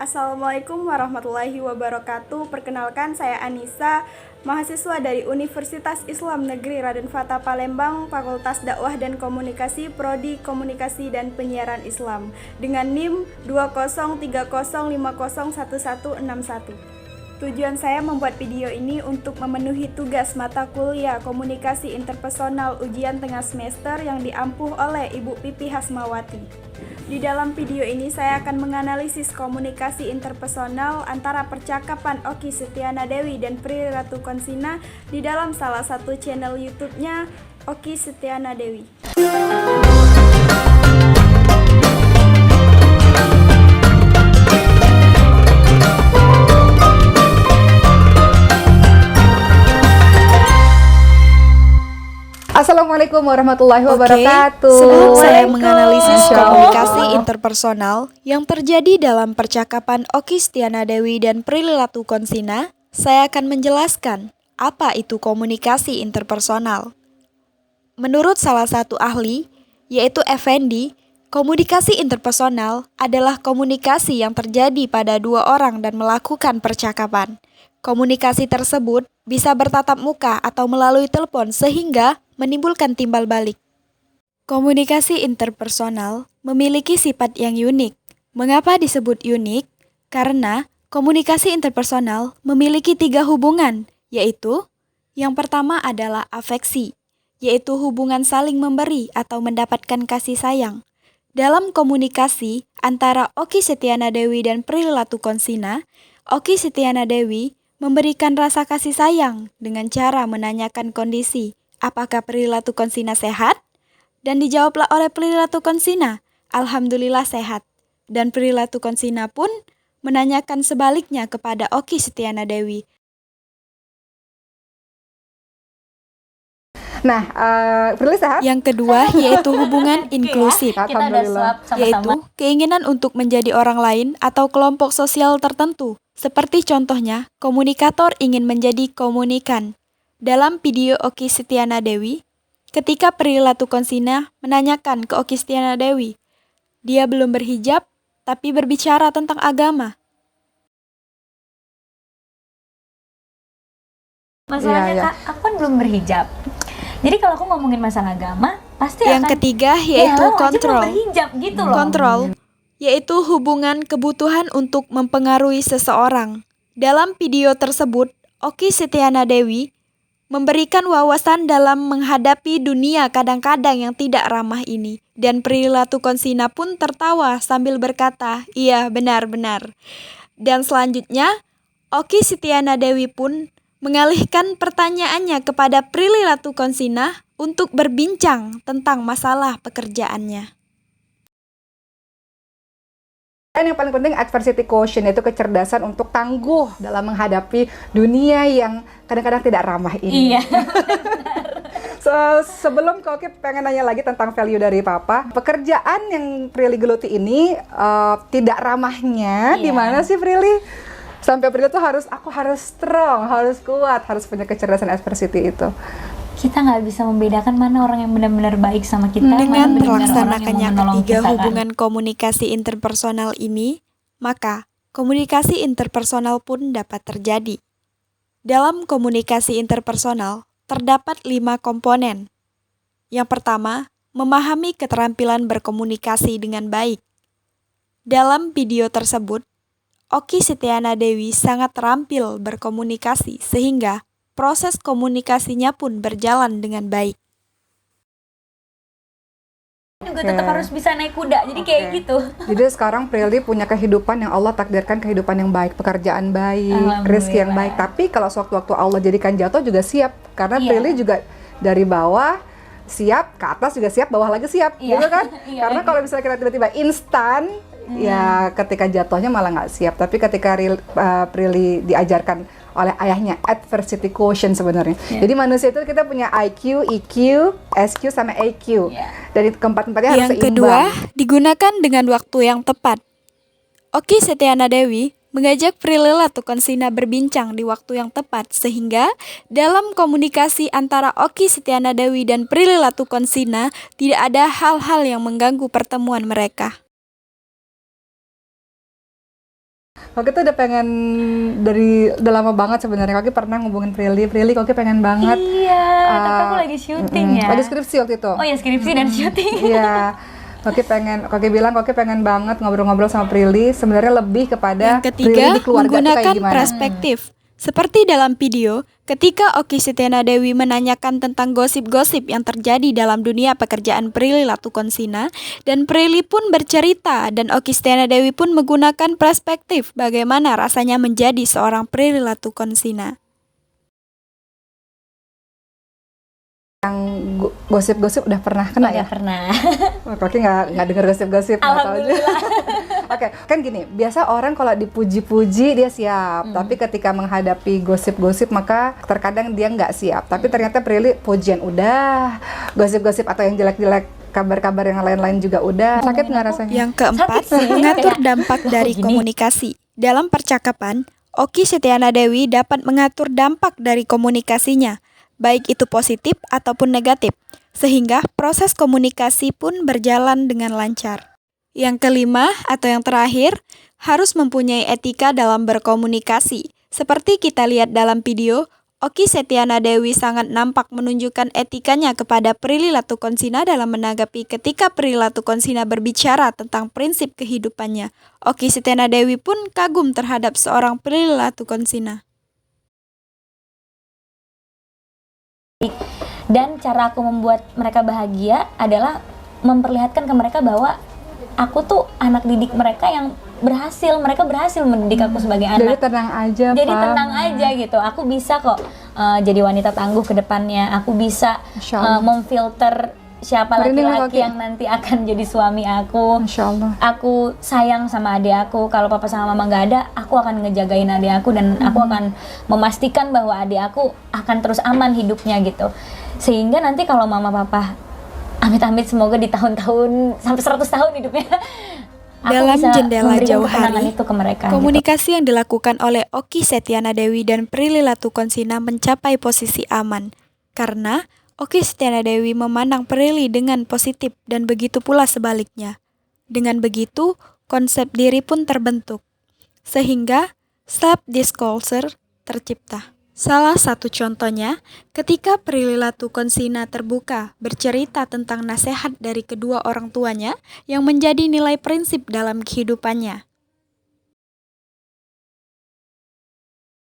Assalamualaikum warahmatullahi wabarakatuh. Perkenalkan, saya Anissa, mahasiswa dari Universitas Islam Negeri Raden Fatah Palembang, Fakultas Dakwah dan Komunikasi, Prodi Komunikasi dan Penyiaran Islam, dengan NIM 2030501161. Tujuan saya membuat video ini untuk memenuhi tugas mata kuliah Komunikasi Interpersonal ujian tengah semester yang diampuh oleh Ibu Pipi Hasmawati. Di dalam video ini saya akan menganalisis komunikasi interpersonal antara percakapan Oki Setiana Dewi dan Prilly Latukonsina di dalam salah satu channel YouTube-nya Oki Setiana Dewi. Assalamualaikum warahmatullahi wabarakatuh. Sebelum saya menganalisis komunikasi interpersonal yang terjadi dalam percakapan Oki Setiana Dewi dan Prilly Latukonsina, saya akan menjelaskan apa itu komunikasi interpersonal. Menurut salah satu ahli, yaitu Effendi, komunikasi interpersonal adalah komunikasi yang terjadi pada dua orang dan melakukan percakapan. Komunikasi tersebut bisa bertatap muka atau melalui telepon sehingga menimbulkan timbal balik. Komunikasi interpersonal memiliki sifat yang unik. Mengapa disebut unik? Karena komunikasi interpersonal memiliki 3 hubungan, yaitu yang pertama adalah afeksi, yaitu hubungan saling memberi atau mendapatkan kasih sayang. Dalam komunikasi antara Oki Setiana Dewi dan Prilly Latukonsina, Oki Setiana Dewi memberikan rasa kasih sayang dengan cara menanyakan kondisi, apakah Prilly Latukonsina sehat? Dan dijawablah oleh Prilly Latukonsina, alhamdulillah sehat. Dan Prilly Latukonsina pun menanyakan sebaliknya kepada Oki Setiana Dewi. Nah, Prilly sehat? Yang kedua yaitu hubungan inklusif, Alhamdulillah. yaitu keinginan untuk menjadi orang lain atau kelompok sosial tertentu. Seperti contohnya, komunikator ingin menjadi komunikan. Dalam video Oki Setiana Dewi, ketika Prilly Latukonsina menanyakan ke Oki Setiana Dewi, dia belum berhijab tapi berbicara tentang agama. Masalahnya Kak, aku kan belum berhijab. Jadi kalau aku ngomongin masalah agama, pasti Yang ketiga yaitu kontrol. berhijab gitu loh. Kontrol yaitu hubungan kebutuhan untuk mempengaruhi seseorang. Dalam video tersebut, Oki Setiana Dewi memberikan wawasan dalam menghadapi dunia kadang-kadang yang tidak ramah ini. Dan Prilly Latukonsina pun tertawa sambil berkata, iya benar-benar. Dan selanjutnya, Oki Setiana Dewi pun mengalihkan pertanyaannya kepada Prilly Latukonsina untuk berbincang tentang masalah pekerjaannya. Dan yang paling penting adversity quotient, yaitu kecerdasan untuk tangguh dalam menghadapi dunia yang kadang-kadang tidak ramah ini. Iya. Sebelum Koki pengen nanya lagi tentang value dari Papa, pekerjaan yang Prilly geluti ini tidak ramahnya di mana sih Prilly? Sampai Prilly tuh aku harus strong, harus kuat, harus punya kecerdasan adversity itu. Kita nggak bisa membedakan mana orang yang benar-benar baik sama kita, Dengan mana benar-benar orang yang terlaksanakannya mau menolong ketiga kita, kan? hubungan komunikasi interpersonal ini, maka komunikasi interpersonal pun dapat terjadi. Dalam komunikasi interpersonal, terdapat 5 komponen. Yang pertama, memahami keterampilan berkomunikasi dengan baik. Dalam video tersebut, Oki Setiana Dewi sangat terampil berkomunikasi sehingga proses komunikasinya pun berjalan dengan baik. Juga tetap harus bisa naik kuda, jadi kayak gitu. Jadi sekarang Prilly punya kehidupan yang Allah takdirkan, kehidupan yang baik, pekerjaan baik, rezeki yang baik. Tapi kalau sewaktu-waktu Allah jadikan jatuh juga siap, karena Prilly juga dari bawah siap, ke atas juga siap, bawah lagi siap, gitu kan? Karena kalau misalnya kita tiba-tiba instan, ya ketika jatuhnya malah nggak siap. Tapi ketika Prilly diajarkan oleh ayahnya adversity quotient sebenarnya. Jadi manusia itu kita punya IQ, EQ, SQ sama AQ. Dari keempat-empatnya harus seimbang. Yang kedua, digunakan dengan waktu yang tepat. Oki Setiana Dewi mengajak Prilly Latukonsina berbincang di waktu yang tepat sehingga dalam komunikasi antara Oki Setiana Dewi dan Prilly Latukonsina tidak ada hal-hal yang mengganggu pertemuan mereka. Koki tuh udah pengen udah lama banget sebenarnya. Koki pernah ngubungin Prilly, Koki pengen banget. Iya, tapi aku lagi syuting ya. Lagi skripsi waktu itu. Oh ya, skripsi dan syuting. Iya. Koki bilang Koki pengen banget ngobrol-ngobrol sama Prilly. Sebenarnya lebih kepada Yang ketiga, Prilly di keluarga tuh kayak menggunakan gimana. perspektif. Seperti dalam video, ketika Okky Setiana Dewi menanyakan tentang gosip-gosip yang terjadi dalam dunia pekerjaan Prilly Latukonsina, dan Prilly pun bercerita dan Okky Setiana Dewi pun menggunakan perspektif bagaimana rasanya menjadi seorang Prilly Latukonsina. Yang gosip-gosip udah pernah kena ya? Udah pernah. Koki nggak denger gosip-gosip, nggak tahu aja. Alhamdulillah. Oke, kan gini, biasa orang kalau dipuji-puji dia siap, tapi ketika menghadapi gosip-gosip maka terkadang dia nggak siap. Tapi ternyata Prilly pujian udah, gosip-gosip atau yang jelek-jelek, kabar-kabar yang lain-lain juga udah. Sakit nggak rasanya? Yang keempat, Sakit sih. mengatur dampak dari Gini. komunikasi. Dalam percakapan, Okky Setiana Dewi dapat mengatur dampak dari komunikasinya, baik itu positif ataupun negatif, sehingga proses komunikasi pun berjalan dengan lancar. Yang kelima atau yang terakhir, harus mempunyai etika dalam berkomunikasi. Seperti kita lihat dalam video, Okky Setiana Dewi sangat nampak menunjukkan etikanya kepada Prilly Latukonsina dalam menanggapi ketika Prilly Latukonsina berbicara tentang prinsip kehidupannya. Okky Setiana Dewi pun kagum terhadap seorang Prilly Latukonsina. Dan cara aku membuat mereka bahagia adalah memperlihatkan ke mereka bahwa aku tuh anak didik mereka yang mereka berhasil mendidik aku sebagai Jadi anak. tenang aja, Jadi Pam. tenang aja gitu. Aku bisa kok jadi wanita tangguh ke depannya. Aku bisa Masya Allah. memfilter siapa Merinding laki-laki lagi. yang nanti akan jadi suami aku. Masya Allah. Aku sayang sama adik aku. Kalau papa sama mama nggak ada, aku akan ngejagain adik aku dan aku akan memastikan bahwa adik aku akan terus aman hidupnya gitu. Sehingga nanti kalau mama papa amit-amit semoga di tahun-tahun sampai 100 tahun hidupnya. Aku Dalam bisa jendela memberikan jauh ketenangan hari, itu ke mereka. komunikasi yang dilakukan oleh Okky Setiana Dewi dan Prilly Latukonsina mencapai posisi aman. Karena Okky Setiana Dewi memandang Prilly dengan positif dan begitu pula sebaliknya. Dengan begitu, konsep diri pun terbentuk. Sehingga self-disclosure tercipta. Salah satu contohnya, ketika Prilly Latukonsina terbuka bercerita tentang nasihat dari kedua orang tuanya yang menjadi nilai prinsip dalam kehidupannya.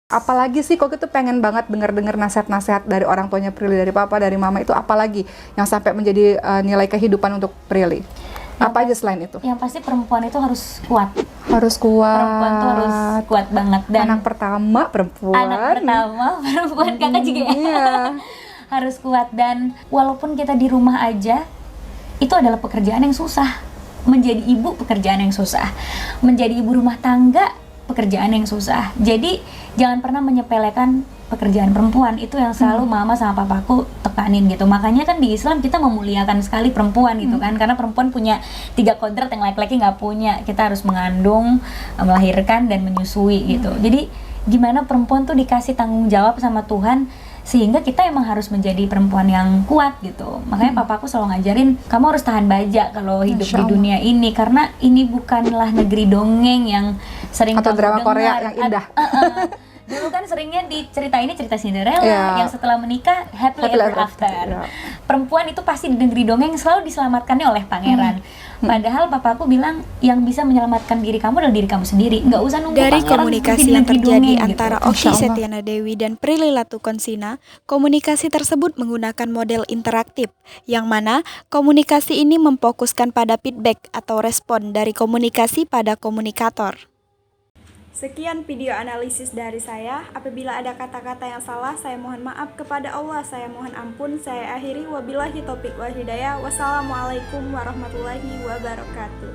Apalagi sih Koki tuh pengen banget denger nasihat-nasihat dari orang tuanya Prilly, dari papa, dari mama, itu apalagi yang sampai menjadi nilai kehidupan untuk Prilly? Apa aja selain itu? Yang pasti perempuan itu harus kuat. Harus kuat. Perempuan tuh harus kuat banget dan Anak pertama perempuan. perempuan kakak juga ya. Iya. Harus kuat dan walaupun kita di rumah aja itu adalah pekerjaan yang susah. Menjadi ibu pekerjaan yang susah. Menjadi ibu rumah tangga pekerjaan yang susah. Jadi jangan pernah menyepelekan pekerjaan perempuan. Itu yang selalu mama sama papaku tekanin gitu. Makanya kan di Islam kita memuliakan sekali perempuan gitu kan, karena perempuan punya 3 kodrat yang laki-laki nggak punya. Kita harus mengandung, melahirkan dan menyusui gitu. Jadi gimana perempuan tuh dikasih tanggung jawab sama Tuhan sehingga kita emang harus menjadi perempuan yang kuat gitu. Makanya papaku selalu ngajarin, kamu harus tahan baja kalau hidup Masya di Allah. dunia ini, karena ini bukanlah negeri dongeng yang sering Atau kamu drama dengar. Korea yang indah. Dulu kan seringnya cerita ini cerita Cinderella, Iya. yang setelah menikah happily Happily ever ever after. after, iya. Perempuan itu pasti di negeri dongeng selalu diselamatkannya oleh pangeran. Padahal papaku bilang yang bisa menyelamatkan diri kamu adalah diri kamu sendiri. Nggak usah nunggu Dari pangeran komunikasi seperti di yang negeri terjadi dongeng gitu. antara Masya Okky Allah. Setiana Dewi dan Prilly Latukonsina, komunikasi tersebut menggunakan model interaktif, yang mana komunikasi ini memfokuskan pada feedback atau respon dari komunikasi pada komunikator. Sekian video analisis dari saya. Apabila ada kata-kata yang salah, saya mohon maaf kepada Allah. Saya mohon ampun. Saya akhiri. Wabillahi taufiq wal hidayah. Wassalamualaikum warahmatullahi wabarakatuh.